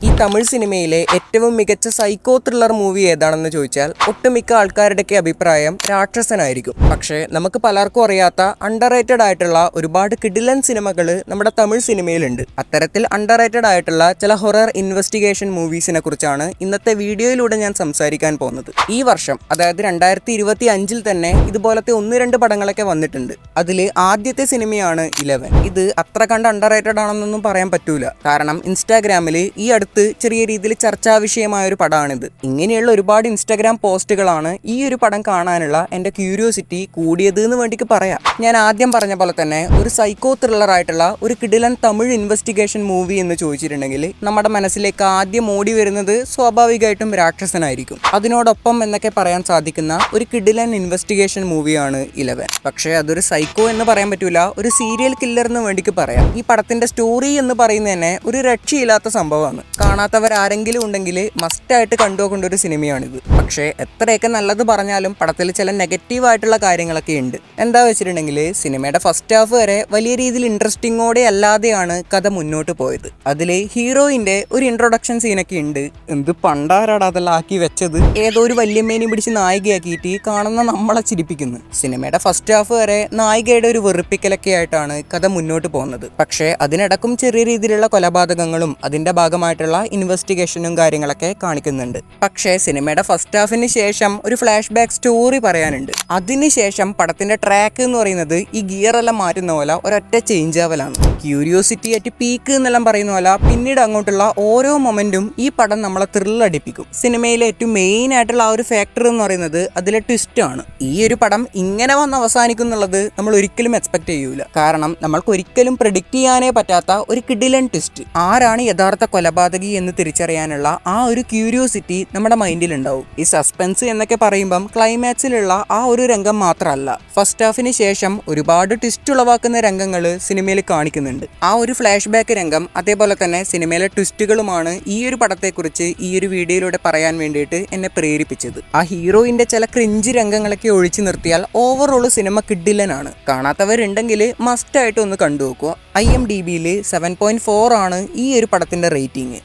ഈ തമിഴ് സിനിമയിലെ ഏറ്റവും മികച്ച സൈക്കോ ത്രില്ലർ മൂവി ഏതാണെന്ന് ചോദിച്ചാൽ ഒട്ടുമിക്ക ആൾക്കാരുടെയൊക്കെ അഭിപ്രായം രാക്ഷസനായിരിക്കും. പക്ഷേ നമുക്ക് പലർക്കും അറിയാത്ത അണ്ടർറേറ്റഡ് ആയിട്ടുള്ള ഒരുപാട് കിടിലൻ സിനിമകൾ നമ്മുടെ തമിഴ് സിനിമയിലുണ്ട്. അത്തരത്തിൽ അണ്ടർറേറ്റഡ് ആയിട്ടുള്ള ചില ഹൊറർ ഇൻവെസ്റ്റിഗേഷൻ മൂവീസിനെ കുറിച്ചാണ് ഇന്നത്തെ വീഡിയോയിലൂടെ ഞാൻ സംസാരിക്കാൻ പോകുന്നത്. ഈ വർഷം അതായത് 2025 തന്നെ ഇതുപോലത്തെ 1-2 പടങ്ങളൊക്കെ വന്നിട്ടുണ്ട്. അതിൽ ആദ്യത്തെ സിനിമയാണ് 11. ഇത് അത്ര കണ്ട് അണ്ടർറേറ്റഡ് ആണെന്നൊന്നും പറയാൻ പറ്റൂല. കാരണം ഇൻസ്റ്റാഗ്രാമിൽ ഈ അടുത്ത് ചെറിയ രീതിയിൽ ചർച്ചാ വിഷയമായ ഒരു പടമാണിത്. ഇങ്ങനെയുള്ള ഒരുപാട് ഇൻസ്റ്റാഗ്രാം പോസ്റ്റുകളാണ് ഈ ഒരു പടം കാണാനുള്ള എൻ്റെ ക്യൂരിയോസിറ്റി കൂടിയത് എന്ന് വേണ്ടിക്ക് പറയാം. ഞാൻ ആദ്യം പറഞ്ഞ പോലെ തന്നെ ഒരു സൈക്കോ ത്രില്ലർ ആയിട്ടുള്ള ഒരു കിടിലൻ തമിഴ് ഇൻവെസ്റ്റിഗേഷൻ മൂവി എന്ന് ചോദിച്ചിട്ടുണ്ടെങ്കിൽ നമ്മുടെ മനസ്സിലേക്ക് ആദ്യം ഓടി വരുന്നത് സ്വാഭാവികമായിട്ടും രാക്ഷസനായിരിക്കും. അതിനോടൊപ്പം എന്നൊക്കെ പറയാൻ സാധിക്കുന്ന ഒരു കിടിലൻ ഇൻവെസ്റ്റിഗേഷൻ മൂവിയാണ് 11. പക്ഷേ അതൊരു സൈക്കോ എന്ന് പറയാൻ പറ്റൂല, ഒരു സീരിയൽ കില്ലർ എന്ന് വേണ്ടിക്ക് പറയാം. ഈ പടത്തിന്റെ സ്റ്റോറി എന്ന് പറയുന്നത് തന്നെ ഒരു രക്ഷയില്ലാത്ത സംഭവമാണ്. കാണാത്തവരാരെങ്കിലും ഉണ്ടെങ്കിൽ മസ്റ്റായിട്ട് കണ്ടുപോകേണ്ട ഒരു സിനിമയാണിത്. പക്ഷേ എത്രയൊക്കെ നല്ലത് പറഞ്ഞാലും പടത്തിൽ ചില നെഗറ്റീവായിട്ടുള്ള കാര്യങ്ങളൊക്കെ ഉണ്ട്. എന്താ വെച്ചിട്ടുണ്ടെങ്കിൽ സിനിമയുടെ ഫസ്റ്റ് ഹാഫ് വരെ വലിയ രീതിയിൽ ഇൻട്രസ്റ്റിങ്ങോടെ അല്ലാതെയാണ് കഥ മുന്നോട്ട് പോയത്. അതിൽ ഹീറോയിന്റെ ഒരു ഇൻട്രൊഡക്ഷൻ സീനൊക്കെ ഉണ്ട്. എന്ത് പണ്ടാരാടാ അതെല്ലാം ആക്കി വെച്ചത്. ഏതോ ഒരു വല്യമ്മേനെ പിടിച്ച് നായികയാക്കിയിട്ട് കാണുന്ന നമ്മളെ ചിരിപ്പിക്കുന്നു. സിനിമയുടെ ഫസ്റ്റ് ഹാഫ് വരെ നായികയുടെ ഒരു വെറുപ്പിക്കലൊക്കെ ആയിട്ടാണ് കഥ മുന്നോട്ട് പോകുന്നത്. പക്ഷേ അതിനിടക്കും ചെറിയ രീതിയിലുള്ള കൊലപാതകങ്ങളും അതിന്റെ ഭാഗമായിട്ടുള്ള ഇൻവെസ്റ്റിഗേഷനും കാര്യങ്ങളൊക്കെ കാണിക്കുന്നുണ്ട്. പക്ഷേ സിനിമയുടെ ഫസ്റ്റ് ഹാഫിന് ശേഷം ഒരു ഫ്ലാഷ് ബാക്ക് സ്റ്റോറി പറയാനുണ്ട്. അതിനുശേഷം പടത്തിന്റെ ട്രാക്ക് എന്ന് പറയുന്നത് ഈ ഗിയർ എല്ലാം മാറ്റുന്ന പോലെ ഒരൊറ്റ ചേഞ്ച് ആവലാണ്. ക്യൂരിയോസിറ്റി അറ്റ് പീക്ക് എന്നെല്ലാം പറയുന്ന പോലെ പിന്നീട് അങ്ങോട്ടുള്ള ഓരോ മൊമെന്റും ഈ പടം നമ്മളെ ത്രില്ലടിപ്പിക്കും. സിനിമയിലെ ഏറ്റവും മെയിൻ ആയിട്ടുള്ള ആ ഒരു ഫാക്ടർ എന്ന് പറയുന്നത് അതിലെ ട്വിസ്റ്റ് ആണ്. ഈ ഒരു പടം ഇങ്ങനെ വന്ന് അവസാനിക്കും എന്നുള്ളത് നമ്മൾ ഒരിക്കലും എക്സ്പെക്ട് ചെയ്യൂല. കാരണം നമ്മൾക്ക് ഒരിക്കലും പ്രെഡിക്റ്റ് ചെയ്യാനേ പറ്റാത്ത ഒരു കിടിലൻ ട്വിസ്റ്റ്. ആരാണ് യഥാർത്ഥ കൊലപാതകി എന്ന് തിരിച്ചറിയാനുള്ള ആ ഒരു ക്യൂരിയോസിറ്റി നമ്മുടെ മൈൻഡിൽ ഉണ്ടാവും. ഈ സസ്പെൻസ് എന്നൊക്കെ പറയുമ്പം ക്ലൈമാക്സിലുള്ള ആ ഒരു രംഗം മാത്രമല്ല, ഫസ്റ്റ് ഹാഫിന് ശേഷം ഒരുപാട് ട്വിസ്റ്റ് ഉളവാക്കുന്ന രംഗങ്ങൾ സിനിമയിൽ കാണിക്കുന്നുണ്ട്. ആ ഒരു ഫ്ലാഷ് ബാക്ക് രംഗം അതേപോലെ തന്നെ സിനിമയിലെ ട്വിസ്റ്റുകളുമാണ് ഈ ഒരു പടത്തെക്കുറിച്ച് ഈ ഒരു വീഡിയോയിലൂടെ പറയാൻ വേണ്ടിയിട്ട് എന്നെ പ്രേരിപ്പിച്ചത്. ആ ഹീറോയിന്റെ ചില ക്രിഞ്ച് രംഗങ്ങളൊക്കെ ഒഴിച്ചു നിർത്തിയാൽ ഓവറോൾ സിനിമ കിഡിലനാണ്. കാണാത്തവരുണ്ടെങ്കിൽ മസ്റ്റായിട്ട് ഒന്ന് കണ്ടു നോക്കുക. IMDbയിൽ 7.4 ആണ് ഈ ഒരു പടത്തിന്റെ റേറ്റിംഗ്.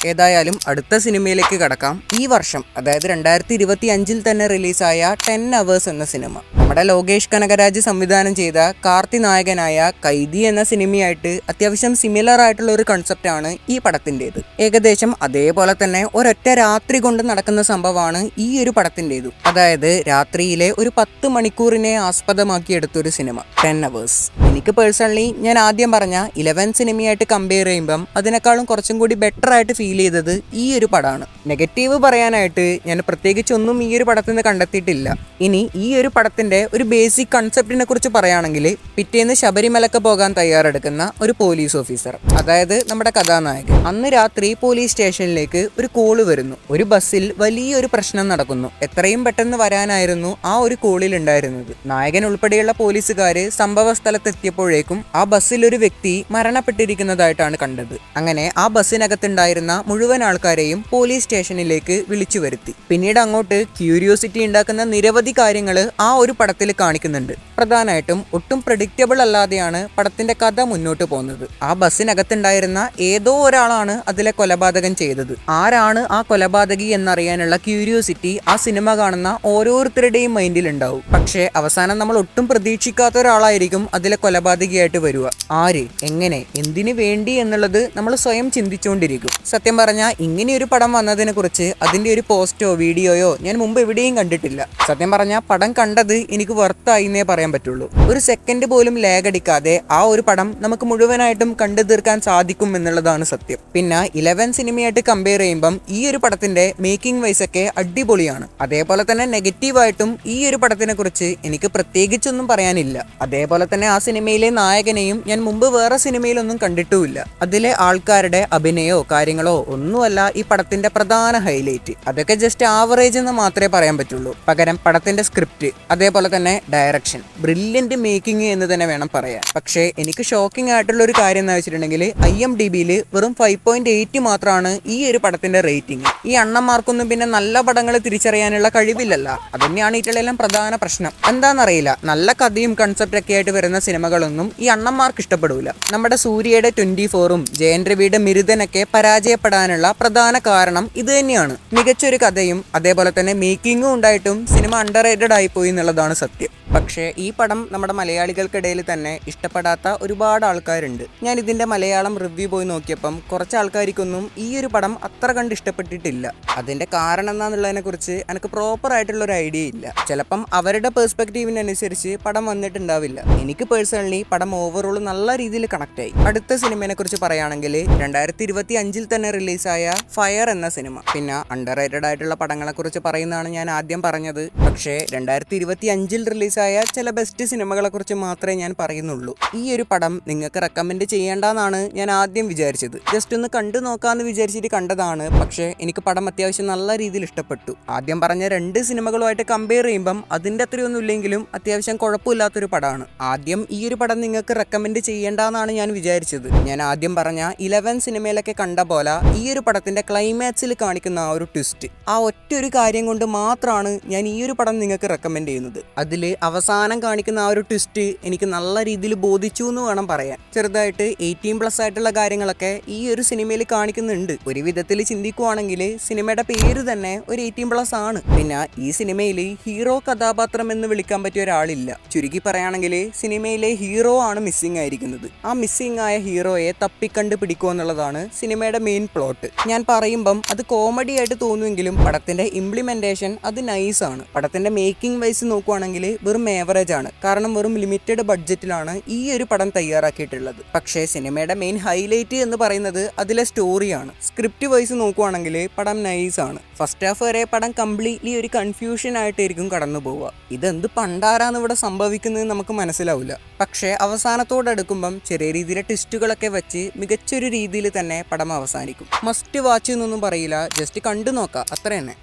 ഏതായാലും അടുത്ത സിനിമയിലേക്ക് കടക്കാം. ഈ വർഷം അതായത് 2025 തന്നെ റിലീസായ 10 Hours എന്ന സിനിമ. നമ്മുടെ ലോകേഷ് കനകരാജ് സംവിധാനം ചെയ്ത കാർത്തി നായകനായ കൈദി എന്ന സിനിമയായിട്ട് അത്യാവശ്യം സിമിലർ ആയിട്ടുള്ള ഒരു കൺസെപ്റ്റാണ് ഈ പടത്തിൻ്റെത്. ഏകദേശം അതേപോലെ തന്നെ ഒരൊറ്റ രാത്രി കൊണ്ട് നടക്കുന്ന സംഭവമാണ് ഈ ഒരു പടത്തിൻ്റെതു. അതായത് രാത്രിയിലെ ഒരു 10 മണിക്കൂറിനെ ആസ്പദമാക്കി എടുത്തൊരു സിനിമ 10 Hours. എനിക്ക് പേഴ്സണലി ഞാൻ ആദ്യം പറഞ്ഞ 11 സിനിമയായിട്ട് കമ്പയർ ചെയ്യുമ്പം അതിനേക്കാളും കുറച്ചും കൂടി ബെറ്റർ ആയിട്ട് ഫീൽ ചെയ്തത് ഈ ഒരു പടമാണ്. നെഗറ്റീവ് പറയാനായിട്ട് ഞാൻ പ്രത്യേകിച്ചൊന്നും ഈ ഒരു പടത്തിൽ നിന്ന് കണ്ടെത്തിയിട്ടില്ല. ഇനി ഈ ഒരു പടത്തിന്റെ ഒരു ബേസിക് കൺസെപ്റ്റിനെ കുറിച്ച് പറയുകയാണെങ്കിൽ, പിറ്റേന്ന് ശബരിമലക്ക് പോകാൻ തയ്യാറെടുക്കുന്ന ഒരു പോലീസ് ഓഫീസർ, അതായത് നമ്മുടെ കഥാനായകൻ, അന്ന് രാത്രി പോലീസ് സ്റ്റേഷനിലേക്ക് ഒരു കോള് വരുന്നു. ഒരു ബസ്സിൽ വലിയൊരു പ്രശ്നം നടക്കുന്നു. എത്രയും പെട്ടെന്ന് വരാനായിരുന്നു ആ ഒരു കോളിൽ ഉണ്ടായിരുന്നത്. നായകൻ ഉൾപ്പെടെയുള്ള പോലീസുകാര് സംഭവ സ്ഥലത്തെത്തിയപ്പോഴേക്കും ആ ബസ്സിൽ ഒരു വ്യക്തി മരണപ്പെട്ടിരിക്കുന്നതായിട്ടാണ് കണ്ടത്. അങ്ങനെ ആ ബസ്സിനകത്തുണ്ടായിരുന്ന മുഴുവൻ ആൾക്കാരെയും പോലീസ് സ്റ്റേഷനിലേക്ക് വിളിച്ചു വരുത്തി. പിന്നീട് അങ്ങോട്ട് ക്യൂരിയോസിറ്റി ഉണ്ടാക്കുന്ന നിരവധി കാര്യങ്ങൾ ആ ഒരു പടത്തിൽ കാണിക്കുന്നുണ്ട്. പ്രധാനമായിട്ടും ഒട്ടും പ്രെഡിക്റ്റബിൾ അല്ലാതെയാണ് പടത്തിന്റെ കഥ മുന്നോട്ട് പോകുന്നത്. ആ ബസ്സിനകത്തുണ്ടായിരുന്ന ഏതോ ഒരാളാണ് അതിലെ കൊലപാതകം ചെയ്തത്. ആരാണ് ആ കൊലപാതകി എന്നറിയാനുള്ള ക്യൂരിയോസിറ്റി ആ സിനിമ കാണുന്ന ഓരോരുത്തരുടെയും മൈൻഡിൽ ഉണ്ടാവും. പക്ഷേ അവസാനം നമ്മൾ ഒട്ടും പ്രതീക്ഷിക്കാത്ത ഒരാളായിരിക്കും അതിലെ കൊലപാതകിയായിട്ട് വരിക. ആര്, എങ്ങനെ, എന്തിനു വേണ്ടി എന്നുള്ളത് നമ്മൾ സ്വയം ചിന്തിച്ചുകൊണ്ടിരിക്കും. സത്യം പറഞ്ഞാൽ ഇങ്ങനെയൊരു പടം വന്നതിനെ കുറിച്ച് അതിന്റെ ഒരു പോസ്റ്റോ വീഡിയോയോ ഞാൻ മുമ്പ് എവിടെയും കണ്ടിട്ടില്ല. സത്യം പറഞ്ഞാൽ പടം കണ്ടത് എനിക്ക് വർത്തായിന്നേ പറയാൻ പറ്റുള്ളൂ. ഒരു സെക്കൻഡ് പോലും ലാഗ് അടിക്കാതെ ആ ഒരു പടം നമുക്ക് മുഴുവനായിട്ടും കണ്ടു തീർക്കാൻ സാധിക്കും എന്നുള്ളതാണ് സത്യം. പിന്നെ 11 സിനിമയായിട്ട് കമ്പയർ ചെയ്യുമ്പം ഈ ഒരു പടത്തിന്റെ മേക്കിംഗ് വൈസ് ഒക്കെ അടിപൊളിയാണ്. അതേപോലെ തന്നെ നെഗറ്റീവായിട്ടും ഈ ഒരു പടത്തിനെ കുറിച്ച് എനിക്ക് പ്രത്യേകിച്ചൊന്നും പറയാനില്ല. അതേപോലെ തന്നെ ആ സിനിമയിലെ നായകനെയും ഞാൻ മുമ്പ് വേറെ സിനിമയിലൊന്നും കണ്ടിട്ടുമില്ല. അതിലെ ആൾക്കാരുടെ അഭിനയോ കാര്യങ്ങളോ ഒന്നുമല്ല ഈ പടത്തിന്റെ പ്രധാന ഹൈലൈറ്റ്. അതൊക്കെ ജസ്റ്റ് ആവറേജ് എന്ന് മാത്രമേ പറയാൻ പറ്റുള്ളൂ. പകരം പടത്തിന്റെ സ്ക്രിപ്റ്റ് അതേപോലെ തന്നെ ഡയറക്ഷൻ ബ്രില്യൻറ്റ് മേക്കിംഗ് എന്ന് തന്നെ വേണം പറയാൻ. പക്ഷേ എനിക്ക് ഷോക്കിംഗ് ആയിട്ടുള്ള ഒരു കാര്യം എന്ന് വെച്ചിട്ടുണ്ടെങ്കിൽ IMDbയിൽ വെറും 5.8 മാത്രമാണ് ഈ ഒരു പടത്തിന്റെ റേറ്റിംഗ്. ഈ അണ്ണന്മാർക്കൊന്നും പിന്നെ നല്ല പടങ്ങൾ തിരിച്ചറിയാനുള്ള കഴിവില്ലല്ല. അത് തന്നെയാണ് ഇതിലെല്ലാം പ്രധാന പ്രശ്നം. എന്താണെന്നറിയില്ല, നല്ല കഥയും കൺസെപ്റ്റ് ഒക്കെ ആയിട്ട് വരുന്ന സിനിമകളൊന്നും ഈ അണ്ണന്മാർക്ക് ഇഷ്ടപ്പെടൂല. നമ്മുടെ സൂര്യയുടെ 24ഉം ജയൻ രവിയുടെ മിരുതനൊക്കെ പരാജയപ്പെടാനുള്ള പ്രധാന കാരണം ഇത് തന്നെയാണ്. മികച്ചൊരു കഥയും അതേപോലെ തന്നെ മേക്കിങ്ങും ഉണ്ടായിട്ടും സിനിമ അണ്ടർ റേറ്റഡ് ആയിപ്പോയി എന്നുള്ളതാണ് സത്യം. പക്ഷേ ഈ പടം നമ്മുടെ മലയാളികൾക്കിടയിൽ തന്നെ ഇഷ്ടപ്പെടാത്ത ഒരുപാട് ആൾക്കാരുണ്ട്. ഞാൻ ഇതിന്റെ മലയാളം റിവ്യൂ പോയി നോക്കിയപ്പം കുറച്ച് ആൾക്കാർക്കൊന്നും ഈ ഒരു പടം അത്ര കണ്ട് ഇഷ്ടപ്പെട്ടിട്ടില്ല. അതിന്റെ കാരണം എന്താണെന്നുള്ളതിനെ കുറിച്ച് എനിക്ക് പ്രോപ്പർ ആയിട്ടുള്ള ഒരു ഐഡിയ ഇല്ല. ചിലപ്പം അവരുടെ പെർസ്പെക്റ്റീവിനനുസരിച്ച് പടം വന്നിട്ടുണ്ടാവില്ല. എനിക്ക് പേഴ്സണലി പടം ഓവറോൾ നല്ല രീതിയിൽ കണക്ട് ആയി. അടുത്ത സിനിമയെ കുറിച്ച് പറയുകയാണെങ്കിൽ 2025 തന്നെ റിലീസായ ഫയർ എന്ന സിനിമ. പിന്നെ അണ്ടർ റേറ്റഡ് ആയിട്ടുള്ള പടങ്ങളെ കുറിച്ച് പറയുന്നതാണ് ഞാൻ ആദ്യം പറഞ്ഞത്. പക്ഷേ 2025 റിലീസായ ചില ബെസ്റ്റ് സിനിമകളെ കുറിച്ച് മാത്രമേ ഞാൻ പറയുന്നുള്ളൂ. ഈ ഒരു പടം നിങ്ങൾക്ക് റെക്കമെൻഡ് ചെയ്യേണ്ടെന്നാണ് ഞാൻ ആദ്യം വിചാരിച്ചത്. ജസ്റ്റ് ഒന്ന് കണ്ടു നോക്കാമെന്ന് വിചാരിച്ചിട്ട് കണ്ടതാണ്. പക്ഷേ എനിക്ക് പടം അത്യാവശ്യം നല്ല രീതിയിൽ ഇഷ്ടപ്പെട്ടു. ആദ്യം പറഞ്ഞ 2 സിനിമകളുമായിട്ട് കമ്പയർ ചെയ്യുമ്പം അതിൻ്റെ അത്രയൊന്നും ഇല്ലെങ്കിലും അത്യാവശ്യം കുഴപ്പമില്ലാത്തൊരു പടമാണ്. ആദ്യം ഈ ഒരു പടം നിങ്ങൾക്ക് റെക്കമെൻഡ് ചെയ്യേണ്ടെന്നാണ് ഞാൻ വിചാരിച്ചത്. ഞാൻ ആദ്യം പറഞ്ഞ 11 സിനിമയിലൊക്കെ കണ്ട പോലെ ഈ ഒരു പടത്തിന്റെ ക്ലൈമാക്സിൽ കാണിക്കുന്ന ആ ഒരു ട്വിസ്റ്റ്, ആ ഒറ്റ ഒരു കാര്യം കൊണ്ട് മാത്രമാണ് ഞാൻ ഈ ഒരു പടം നിങ്ങൾക്ക് റെക്കമെൻഡ് ചെയ്യുന്നത്. അതിൽ അവസാനം കാണിക്കുന്ന ആ ഒരു ട്വിസ്റ്റ് എനിക്ക് നല്ല രീതിയിൽ ബോധിച്ചു എന്ന് വേണം പറയാൻ. ചെറുതായിട്ട് 18+ ആയിട്ടുള്ള കാര്യങ്ങളൊക്കെ ഈ ഒരു സിനിമയിൽ കാണിക്കുന്നുണ്ട്. ഒരു വിധത്തിൽ ചിന്തിക്കുവാണെങ്കിൽ സിനിമയുടെ പേര് തന്നെ ഒരു 18+ ആണ്. പിന്നെ ഈ സിനിമയിൽ ഹീറോ കഥാപാത്രം എന്ന് വിളിക്കാൻ പറ്റിയ ഒരാളില്ല. ചുരുക്കി പറയുകയാണെങ്കിൽ സിനിമയിലെ ഹീറോ ആണ് മിസ്സിംഗ് ആയിരിക്കുന്നത്. ആ മിസ്സിംഗ് ആയ ഹീറോയെ തപ്പിക്കണ്ട് പിടിക്കുക എന്നുള്ളതാണ് സിനിമയുടെ മെയിൻ പ്ലോട്ട്. ഞാൻ പറയുമ്പം അത് കോമഡി ആയിട്ട് തോന്നുമെങ്കിലും പടത്തിന്റെ ഇംപ്ലിമെന്റേഷൻ അത് നൈസാണ്. പടത്തിന്റെ മേക്കിംഗ് വൈസ് നോക്കുവാണെങ്കിൽ വെറും ഏവറേജ് ആണ്. കാരണം വെറും ലിമിറ്റഡ് ബഡ്ജറ്റിലാണ് ഈ ഒരു പടം തയ്യാറാക്കിയിട്ടുള്ളത്. പക്ഷേ സിനിമയുടെ മെയിൻ ഹൈലൈറ്റ് എന്ന് പറയുന്നത് അതിലെ സ്റ്റോറിയാണ്. സ്ക്രിപ്റ്റ് വൈസ് നോക്കുവാണെങ്കിൽ പടം നൈസാണ്. ഫസ്റ്റ് ഹാഫ് വരെ പടം കംപ്ലീറ്റ്ലി ഒരു കൺഫ്യൂഷൻ ആയിട്ടായിരിക്കും കടന്നു പോവുക. ഇതെന്ത് പണ്ടാരാന്ന് ഇവിടെ സംഭവിക്കുന്നത് നമുക്ക് മനസ്സിലാവില്ല. പക്ഷേ അവസാനത്തോടടുക്കുമ്പം ചെറിയ രീതിയിലെ ട്വിസ്റ്റുകളൊക്കെ വെച്ച് മികച്ചൊരു രീതിയിൽ തന്നെ പടം അവസാനിക്കും. മസ്റ്റ് വാച്ച് എന്നൊന്നും പറയില്ല, ജസ്റ്റ് കണ്ടു നോക്കാം, അത്ര തന്നെ.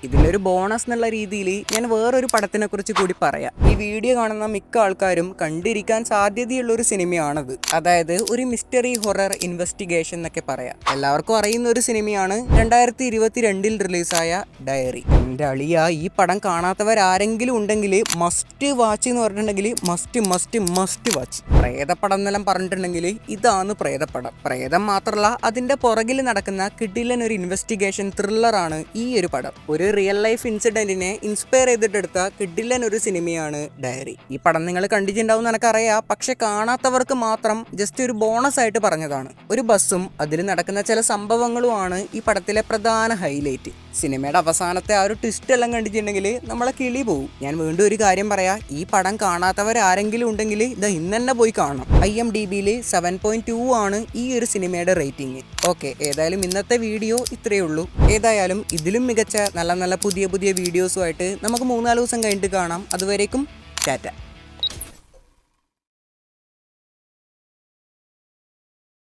ഇതിലൊരു ബോണസ് എന്നുള്ള രീതിയിൽ ഞാൻ വേറൊരു പടത്തിനെ കുറിച്ച് കൂടി പറയാം. ഈ വീഡിയോ കാണുന്ന മിക്ക ആൾക്കാരും കണ്ടിരിക്കാൻ സാധ്യതയുള്ള ഒരു സിനിമയാണത്. അതായത് ഒരു മിസ്റ്ററി ഹൊറർ ഇൻവെസ്റ്റിഗേഷൻ എന്നൊക്കെ പറയാം. എല്ലാവർക്കും അറിയുന്ന ഒരു സിനിമയാണ് 2022 റിലീസായ ഡയറി. എൻ്റെ അളിയ, ഈ പടം കാണാത്തവരാരെങ്കിലും ഉണ്ടെങ്കിൽ മസ്റ്റ് വാച്ച് എന്ന് പറഞ്ഞിട്ടുണ്ടെങ്കിൽ മസ്റ്റ് വാച്ച്. പ്രേതപ്പടം എന്നെല്ലാം പറഞ്ഞിട്ടുണ്ടെങ്കിൽ ഇതാണ് പ്രേതപ്പടം. പ്രേതം മാത്രമല്ല, അതിൻ്റെ പുറകിൽ നടക്കുന്ന കിടിലൻ ഒരു ഇൻവെസ്റ്റിഗേഷൻ ത്രില്ലറാണ് ഈ ഒരു പടം. ഒരു റിയൽ ലൈഫ് ഇൻസിഡന്റിനെ ഇൻസ്പയർ ചെയ്തിട്ടെടുത്ത കിടിലൻ ഒരു സിനിമയാണ് ഡയറി. ഈ പടം നിങ്ങൾ കണ്ടിട്ടുണ്ടാവും എനിക്കറിയാം. പക്ഷെ കാണാത്തവർക്ക് മാത്രം ജസ്റ്റ് ഒരു ബോണസ് ആയിട്ട് പറഞ്ഞതാണ്. ഒരു ബസ്സും അതിൽ നടക്കുന്ന ചില സംഭവങ്ങളുമാണ് ഈ പടത്തിലെ പ്രധാന ഹൈലൈറ്റ്. സിനിമയുടെ അവസാനത്തെ ആ ഒരു ട്വിസ്റ്റ് എല്ലാം കണ്ടിട്ടുണ്ടെങ്കിൽ നമ്മളെ കിളി പോവും. ഞാൻ വീണ്ടും ഒരു കാര്യം പറയാം, ഈ പടം കാണാത്തവരാരെങ്കിലും ഉണ്ടെങ്കിൽ ഇത് ഇന്ന് തന്നെ പോയി കാണണം. IMDbയിൽ 7.2 ആണ് ഈ ഒരു സിനിമയുടെ റേറ്റിംഗ്. ഓക്കെ, ഏതായാലും ഇന്നത്തെ വീഡിയോ ഇത്രയേ ഉള്ളൂ. ഏതായാലും ഇതിലും മികച്ച നല്ല പുതിയ വീഡിയോസുമായിട്ട് നമുക്ക് 3-4 ദിവസം കഴിഞ്ഞിട്ട് കാണാം. അതുവരേക്കും ടാറ്റ.